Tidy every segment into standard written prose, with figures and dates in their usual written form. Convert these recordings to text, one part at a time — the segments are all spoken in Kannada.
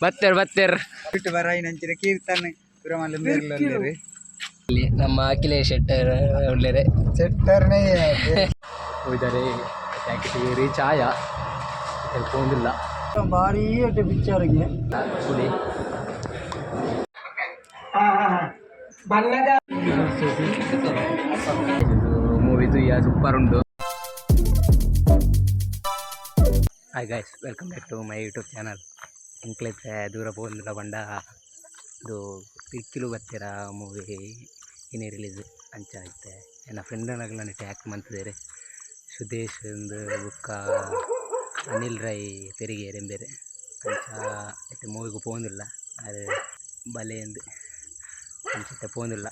ಬತ್ತೇರ್ ಬಿಟ್ಟು ಬರಾಯಿನಂಚಿನ ಕೀರ್ತನೆ ಪುರಮಲ್ಲೇ ನಮ್ಮ ಅಖಿಲೇಶ್ ಶೆಟ್ಟರ್ ಒಳ್ಳೆರೆ ಶೆಟ್ಟರ್ನೇ ಹೋಯ್ತಾರೆ ಪ್ಯಾಕೆಟ್ ಚಾಯ ಹೋಗಿಲ್ಲ ಭಾರಿ ಪಿಕ್ಚರ್ಗೆ ಕುಡಿ ಮೂವಿದು ಸೂಪರ್ ಉಂಟು. Hi guys, welcome back to my YouTube channel. ಇಂಕ್ಲೈತೆ ದೂರ ಪೋಂದಿಲ್ಲ ಬಂಡ ಇದು ಪಿಕ್ಕಿಲು ಬರ್ತೀರ ಮೂವಿ ಇನ್ನೇ ರಿಲೀಸ್ ಅಂಚ ಐತೆ. ನನ್ನ ಫ್ರೆಂಡ್ನಾಗಲ್ಲ ಟ್ಯಾಕ್ ಮಂತಿದ್ದಾರೆ. ಸುದೇಶ್ ಒಂದು ಬುಕ್ಕ ಅನಿಲ್ ರೈ ತೆರಿಗೆ ರೆಂಬೇರೆ ಅಂಚ ಐತೆ ಮೂವಿಗೂ ಪೋಂದಿಲ್ಲ. ಅದು ಬಲೆ ಎಂದು ಅಂಚತ್ತೆ ಪೋಂದಿಲ್ಲ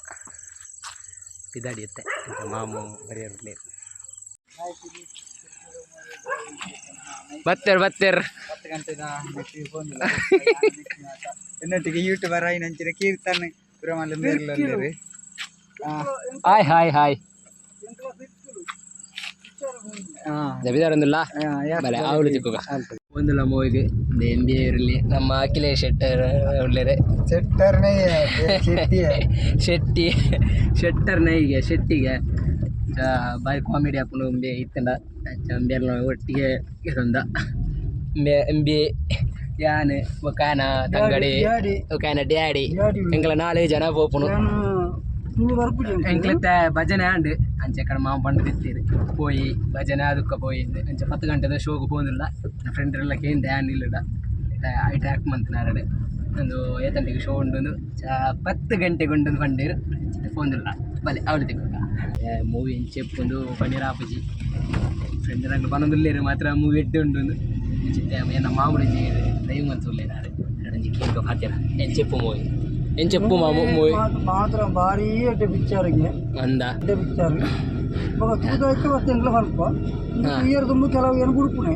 ಪಿದಾಡಿಯುತ್ತೆ ಅಂತ ಮಾಮು ಬರೆಯೋರ್ಲೆ ಬತ್ತೇರ್ 10 ಗಂಟೆದ എന്നൊട്ടിಗೆ ಯೂಟ್ಯೂಬರ್ ಆಯಿನಂಚಿನ ಕೀರ್ತನೆ ಪುರಮಲ್ಲೇ ಹಾಯ್ ಹಾಯ್ ಹಾಯ್ ಜಬಿದಾರೊಂದಿಲ್ಲ ಬಲೆ ಅವಳು ಚಿಕ್ಕ ಒಂದಿಲ್ಲ ಮೂವಿಗೆ MBA ಇರಲಿ. ನಮ್ಮ ಅಖಿಲೇಶ್ ಶೆಟ್ಟರ್ ಒಳ್ಳೆರೆ ಶೆಟ್ಟರ್ನೇ ಶೆಟ್ಟಿಗೆ ಬಾರಿ ಕಾಮಿಡಿ ಹಾಕೊಂಡು ಇತ್ತಂಡ ಅಂಬೇರ್ನ ಒಟ್ಟಿಗೆ ಇದೊಂದ MBA ಯಾನ್ ಒಕಾನ ತಂಗಡಿ ಒಕಾನ ಡ್ಯಾಡಿ ಎಂಕಲ 4 ಜನ ಪೋಪುನು ಎಂಕ್ಲೆತ್ತ ಭಜನೆ ಆಂಡು ಅಂಚೆ ಕಡೆ ಮಾವು ಬಂದು ತಿತ್ತೀರಿ ಪೋಯಿ ಭಜನೆ ಅದಕ್ಕೆ ಪೋಯಿ ಅಂಚೆ 10 ಗಂಟೆದ ಶೋಗೆ ಪೋಂದಿಲ್ಲ. ನನ್ನ ಫ್ರೆಂಡ್ರೆಲ್ಲ ಕೇಂದ್ರ ಆ್ಯನ್ ಇಲ್ಲಡ ಐಟ್ ಹಾಕ್ ಮಂತನಾರಡೆ ಒಂದು ಏತಂಟಿಗೆ ಶೋ ಉಂಡು 10 ಗಂಟೆಗೆ ಉಂಡು ಪಂಡೀರು ಪೋಂದಿಲ್ಲ ಬಲೆ ಅವಳು ತಿಕ್ಕ ಮೂವಿ ಎಂಚೆಪ್ಪುಂದು ಪನ್ನೀರ್ ಆಪಜಿ ಫ್ರೆಂಡ್ನಾಗ ಪನೊಂದುಲ್ಲೇರು ಮಾತ್ರ ಮೂವಿ ಎಡ್ಡೆ ಉಂಡು ಚಿತ್ತೆ ಏನ ಮಾಮೂಲಿ ದೈವ ಮಂತುಲ್ಲೇನಾರೆ ಎರಡಂಜಿ ಕೇಳ್ಕ ಹಾಕ್ಯಾರ ಎಂಚೆಪ್ಪು ಮೂವಿ ಎಂಚೆಪ್ಪು ಮೂವಿ ಮಾತ್ರ ಭಾರಿ ಪಿಕ್ಚರ್ಗೆ ಅಂದ ಪಿಕ್ಚರ್ ತೂದಾಯ್ಕೆ ಬರ್ತೇನೆ ಸ್ವಲ್ಪ ಇಯರ್ ತುಂಬ ಕೆಲವು ಏನು ಗುಡುಪುಣೆ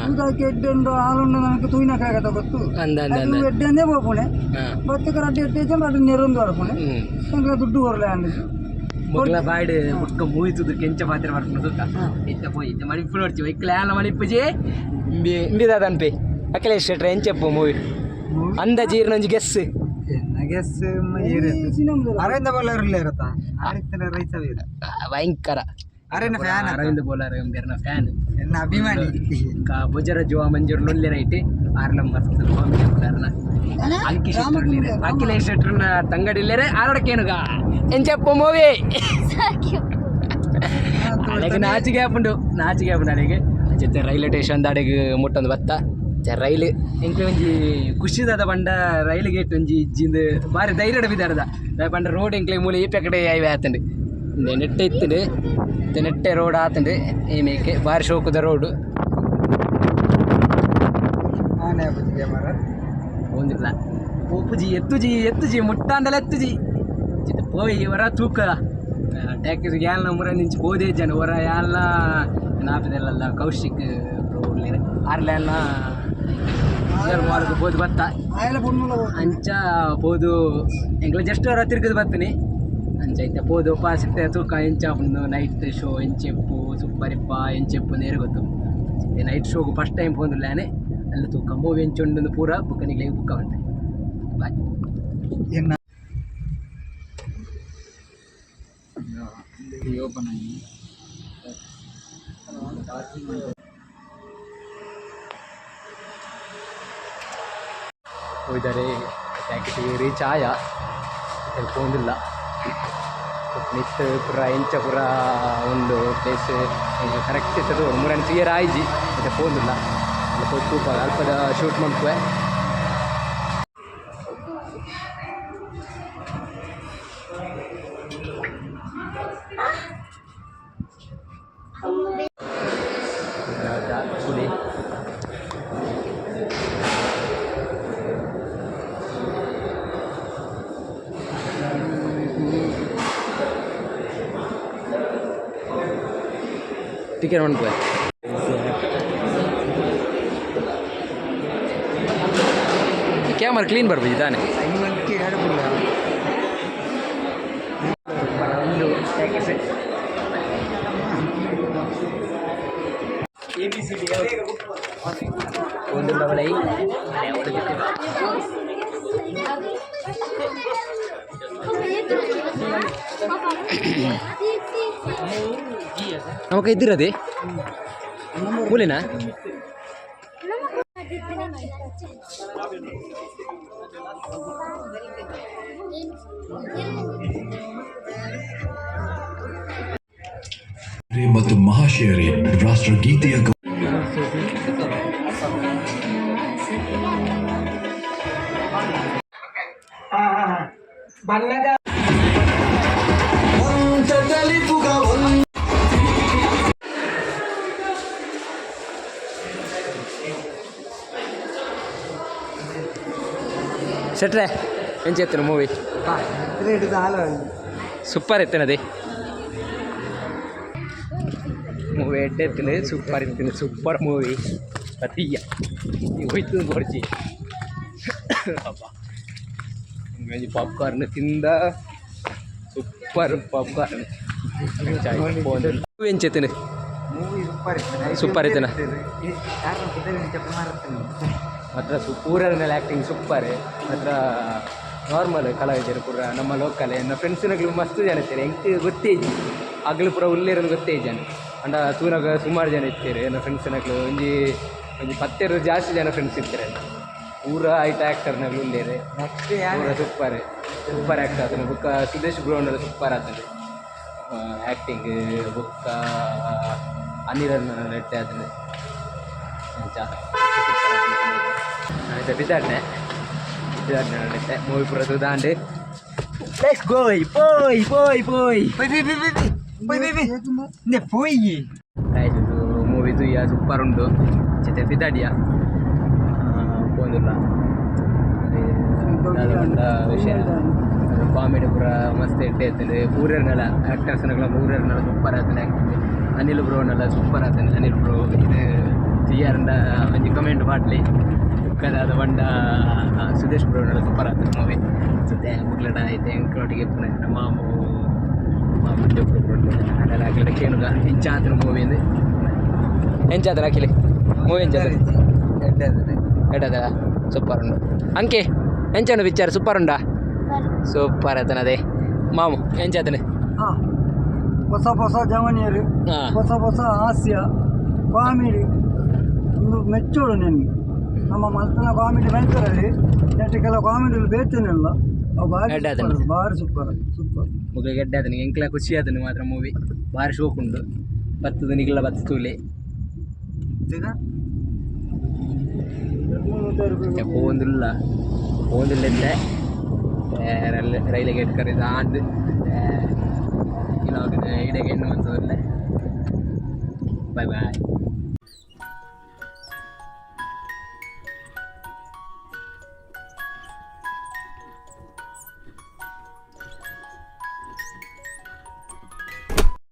ತೂದಾಯ್ಕೆ ಎಡ್ಡೆಂಡು ಹಾಲುಂಡು ನನಗೆ ತೂಯಿನಕ್ಕಾಗತ್ತ ಗೊತ್ತು ಎಡ್ಡೆಂದೇ ಹೋಗ್ಪುಣೆ ಬತ್ತಕ್ಕೆ ರಡ್ಡೆ ಎಡ್ಡೆ ಜನ ಅಡ್ಡೆ ನೆರೊಂದು ಆಡ್ಪುಣೆ ನನಗೆ ದುಡ್ಡು ಬರಲೇ ಅಂದಿದ್ದು ಮೊಗ್ಲ ಬಾಯ್ಡ್ ಮುಟ್ಕ ಮೂವಿತುದು ಕೆಂಚ ಪಾತ್ರ ಬರ್ಕೊಂಡು ಸುತ್ತ ಇತ್ತ ಪೋಯಿ ಇತ್ತ ಮಳಿಪ್ಪು ನೋಡ್ತಿ ವೈಕ್ಲ ಎಲ್ಲ ಮಳಿಪ್ಪುಜಿ ಇಂಬಿದಾದನ್ಪೆ ಅಖಿಲೇಶ್ ಶೆಟ್ರ ಎಂಚೆಪ್ಪು ಮೂವಿ ಅಂದಾಜಿ ಇರ್ನೊಂಜಿ ಗೆಸ್ ಅರವಿಂದ ಬೋಲರ್ ಇರತ್ತಾ ಭಯಂಕರ ಅರವಿಂದ ಬೋಲರ್ ಎಂಬೇರ್ನ ಫ್ಯಾನ್ ಎನ್ನ ಅಭಿಮಾನಿ ಬುಜರ ಜುವ ಮಂಜೂರ್ ಲೊಲ್ಲೆ ರೈಟ್ ಆರ್ಲಂ ಮಸ್ತ್ ಕಾಮಿಡಿ ಪ್ಲೇಯರ್ನ ಅಖಿಲೇಶ್ ಶೆಟ್ರನ ತಂಗಡಿಲ್ಲೇರೆ ಆರಡಕ್ಕೇನುಗ ಎಂಚೆಪ್ಪು ಮೂವಿ ಅಡೆಗೆ ನಾಚಿಗೆ ಹಾಪುಂಡು ಅಡೆಗೆ ಜೊತೆ ರೈಲ್ವೆ ಸ್ಟೇಷನ್ ಅಡೆಗೆ ಮುಟ್ಟೊಂದು ಬತ್ತ ರೈಲು ಎಂಕ್ಲೆ ಒಂಜಿ ಖುಷಿದಾದ ಬಂಡ ರೈಲು ಗೇಟ್ ಒಂಜಿ ಇಜ್ಜಿಂದು ಬಾರಿ ಧೈರ್ಯದ ಬಿದ್ದಾರದ ಬಂಡ ರೋಡ್ ಎಂಕ್ಲೆ ಮೂಲೆ ಈ ಪೆಕಡೆ ಐವೆ ಆತಂಡು ನೆಟ್ಟೆ ಇತ್ತಂಡು ನೆಟ್ಟೆ ರೋಡ್ ಆತಂಡು ಏಮೇಕೆ ಬಾರಿ ಶೋಕದ ರೋಡು ಒಂದಿಲ್ಲ ಒಪ್ಪುಜಿ ಎತ್ತುಜಿ ಮುಟ್ಟಾಂದಲ ಎತ್ತುಜಿ ಪೋಯಿ ಹೊರ ತೂಕ ಟ್ಯಾಕ್ಸಿ ಯಾಲ್ನ ಮುರ ನಿಂಚು ಬೋದೇ ಜನ ಹೊರ ಯಾಲ್ನ ನಾಪಿದೆಲ್ಲ ಕೌಶಿಕ್ ಆರ್ಲೆಲ್ಲ ಮಾರ್ಗ ಬೋದು ಬತ್ತ ಅಂಚ ಪೋದು ಎಂಕ್ಲ ಜಸ್ಟ್ ಹೊರ ತಿರ್ಗದು ಬರ್ತೀನಿ ಅಂಚ ಐತೆ ಪೋದು ಪಾಸಿತ್ತೆ ತೂಕ ಎಂಚಾಪುಂಡು ನೈಟ್ ಶೋ ಎಂಚೆಪ್ಪು ಸೂಪರಿಪ್ಪ ಎಂಚೆಪ್ಪು ನೇರು ಗೊತ್ತು ನೈಟ್ ಶೋಗು ಫಸ್ಟ್ ಟೈಮ್ ಪೋಂದಿಲ್ಲಾನೆ ಅಲ್ಲಿ ತೂಕ ಮೂವಿ ಎಂಚುಂಡು ಪೂರ ಬುಕ್ಕನಿಗೆ ಬುಕ್ಕ ಉಂಟೆ ಬಾಯ್ ಓಪನ್ ಆಗಿ ಹೋಯ್ತಾರೆ ಪ್ಯಾಕೆಟ್ ಚಾಯ ಹೋಗಿಲ್ಲ ನಿತ್ ಪುರ ಎಂಚ ಪುರ ಒಂದು ಪ್ಲೇಸ್ ಕರೆಕ್ಟ್ ಇರ್ತದೆ 3 ಇಯರ್ ಆಯ್ಜಿ ಮತ್ತೆ ಹೋಗಿಲ್ಲ ತೂಕ ಅಲ್ಪದ ಶೂಟ್ ಮಾಡ್ತೇವೆ. ಕುಡಿ ಟಿಕೆಟ್ ಮಾಡ್ಕೊ ಕ್ಯಾಮರಾ ಕ್ಲೀನ್ ಬರ್ಬೋದು ತಾನೆ ಒಂದು നമുക്ക് ഇതിരದೆ boleh ಮತ್ತು ಮಹಾಶಯರೇ ರಾಷ್ಟ್ರಗೀತೆಯ ಬಣ್ಣದ ಶೆಟ್ರೆ ಏನು చేస్తున్న ಮೂವಿ ಸೂಪರ್ ಇತ್ತನది ಮೂವಿ ಎಡ್ಡೆತ್ತಿನ ಸೂಪರ್ ಇತ್ತಿನ ಸೂಪರ್ ಮೂವಿ ಪತಿಯ ಹೋಯ್ತು ಬರ್ಜಿ ಅಪ್ಪ ಹಿಂಗಾಗಿ ಪಾಪ್ಕಾರ್ನ್ ತಿಂದ ಸೂಪರ್ ಪಾಪ್ಕಾರ್ನ್ ಮೂವಿ ಏನು చేతున్న ಸೂಪರ್ ಇತ್ತನ ಮಾತ್ರ ಊರಲ್ಲೆಲ್ಲ ಆ್ಯಕ್ಟಿಂಗ್ ಸೂಪರ್ ಮಾತ್ರ ನಾರ್ಮಲ್ ಕಲಾವಿದರು ಪೂರ ನಮ್ಮ ಲೋಕಲ್ ನನ್ನ ಫ್ರೆಂಡ್ಸಿನಾಗಲು ಮಸ್ತ್ ಜನ ಇರ್ತಾರೆ ಹೆಂಗೆ ಗೊತ್ತೇಜಿ ಆಗಲು ಪೂರ ಉಳ್ಳೇರನ್ನು ಗೊತ್ತೇಜ್ ಜನ ಅಂಡ ತೂನಾಗ ಸುಮಾರು ಜನ ಇರ್ತಾರೆ ನನ್ನ ಫ್ರೆಂಡ್ಸಿನಾಗಲು ಒಂಜಿ 10 ಜಾಸ್ತಿ ಜನ ಫ್ರೆಂಡ್ಸ್ ಇರ್ತಾರೆ ಪೂರ ಐಟ ಆ್ಯಕ್ಟರ್ನಾಗಲು ಉಳ್ಳೇರೆ ಪೂರ ಸೂಪರ್ ಆ್ಯಕ್ಟ್ ಆತನು ಬುಕ್ಕ ಸುದೇಶ್ ಬ್ರೌನೆಲ್ಲ ಸೂಪರ್ ಆತನು ಆ್ಯಕ್ಟಿಂಗ್ ಬುಕ್ಕ ಅನಿಲ್ ರೆಟ್ಟೆ ಆತನು ಬಿದ್ದಾಡ್ನೆ ನಡೀತೆ ಮೂವಿ ಪೂರ ಸುದಾಂಡು ಲೆಟ್ಸ್ ಗೋಯ್ ಪೋಯ್ ಪೋಯ್ ಪೋಯ್ ಪೋಯ್ ಆಯ್ತು ಮೂವಿ ತುಯ್ಯ ಸೂಪರ್ ಉಂಟು ಚಿತೆ ಬಿದ್ದಾಡಿಯ ಪೋಂದಿಲ್ಲ ವಿಷಯ ಕಾಮಿಡಿ ಪೂರ ಮಸ್ತ್ ಇಟ್ಟೆ ಇರ್ತದೆ ಊರರ್ನೆಲ್ಲ ಆ್ಯಕ್ಟರ್ಸ್ನೆಲ್ಲ ಊರರ್ನೆಲ್ಲ ಸೂಪರ್ ಆಗ್ತಾನೆ ಅನಿಲ್ ಬ್ರೋನೆಲ್ಲ ಸೂಪರ್ ಆಗ್ತಾನೆ ಅನಿಲ್ ಬ್ರೋ ಇದು ಸಿಆರ್ಂಡ ಒಂಜಿ ಕಮೆಂಟ್ ಮಾಡ್ಲಿ ಕದಾದ ಬಂಡ ಸುದೇಶ್ ಬ್ರೋನೆಲ್ಲ ಸೂಪರ್ ಆಗ್ತದೆ ಮೂವಿ ಜೊತೆ ಮುಗ್ಲಡ ಐತೆ ಎಂಕ್ರೊಟ್ಟಿಗೆ ಪುನಃ ಮಾಮು ಅದೆಲ್ಲ ಹಾಕಿಲ್ಲ ಕೇನುಗ ಹೆಂಚಾತ್ರ ಮೂವಿ ಅಂದ್ರೆ ಹೆಂಚಾತ್ರ ಹಾಕಿಲಿ ಮೂವಿ ಹೆಂಚಾತ್ರ ಎಡ್ಡದ ಸೂಪರ್ ಉಂಡು ಅಂಕೆ ಹೆಂಚನು ವಿಚಾರ ಸೂಪರ್ ಉಂಡಾ ಸೂಪರ್ ಆತನ ಅದೇ ಮಾಮು ಹೆಂಚಾತನೆ ಹೊಸ ಹೊಸ ಜವನಿಯರು ಹೊಸ ಹೊಸ ಹಾಸ್ಯ ಕಾಮಿಡಿ ಒಂದು ಮೆಚ್ಚೋಡು ನನಗೆ ನಮ್ಮ ಮಲ್ಪನ ಕಾಮಿಡಿ ಬೆಳ್ತರಲ್ಲಿ ನೆಟ್ಟು ಕೆಲವು ಕಾಮಿಡಿಯಲ್ಲಿ ಬೇತೇನಿಲ್ಲ ಭಾರಿ ಸೂಪರ್ ಮುಗ ಗೆಡ್ಡೆ ಆತನಿಗೆ ಎಂಕ್ಲ ಖುಷಿ ಆತನು ಮಾತ್ರ ಮೂವಿ ಭಾರಿ ಶೋಕ್ ಉಂಟು ಬತ್ತದ ನಿಗಲ ಬತ್ತೂಲೆ പോകുന്നില്ല ರೈಲಿಗೆ ಇಟ್ಕರಿದ ಆಂಡ್ ಇಡಗೆ ಹೆಣ್ಣು ಅಂತದಲ್ಲೇ ಬಾಯ್ ಬಾಯ್